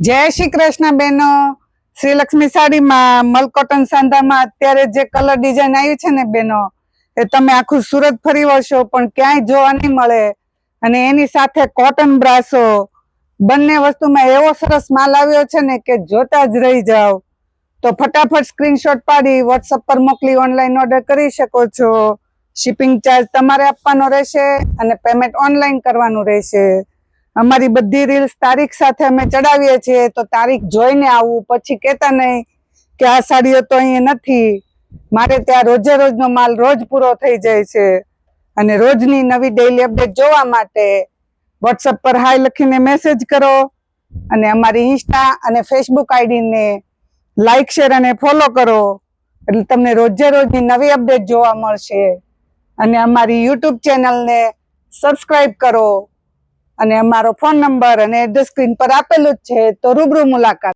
જય શ્રી કૃષ્ણ બેનો। શ્રી લક્ષ્મી સાડીમાં મલ કોટન સાંધામાં અત્યારે જે કલર ડિઝાઇન આવી છે ને બેનો, એ તમે આખું સુરત ફરી વળશો પણ ક્યાંય જોવા નહીં મળે। અને એની સાથે કોટન બ્રાસો, બંને વસ્તુમાં એવો સરસ માલ આવ્યો છે ને કે જોતા જ રહી જાવ। તો ફટાફટ સ્ક્રીનશોટ પાડી વોટ્સઅપ પર મોકલી ઓનલાઈન ઓર્ડર કરી શકો છો। શિપિંગ ચાર્જ તમારે આપવાનો રહેશે અને પેમેન્ટ ઓનલાઈન કરવાનું રહેશે। અમારી બધી રીલ્સ તારીખ સાથે અમે ચડાવીએ છીએ, તો તારીખ જોઈને આવવું, પછી કહેતા નહીં કે આ સાડીઓ તો અહીંયા નથી। મારે ત્યાં રોજે રોજનો માલ રોજ પૂરો થઈ જાય છે। અને રોજની નવી ડેઈલી અપડેટ જોવા માટે વોટ્સઅપ પર હાય લખીને મેસેજ કરો અને અમારી ઇન્સ્ટા અને ફેસબુક આઈડીને લાઈક શેર અને ફોલો કરો, એટલે તમને રોજે રોજની નવી અપડેટ જોવા મળશે। અને અમારી યુટ્યુબ ચેનલને સબસ્ક્રાઈબ કરો અને અમારો ફોન નંબર અને એડ્રેસ સ્ક્રીન પર આપેલું જ છે, તો રૂબરૂ મુલાકાત।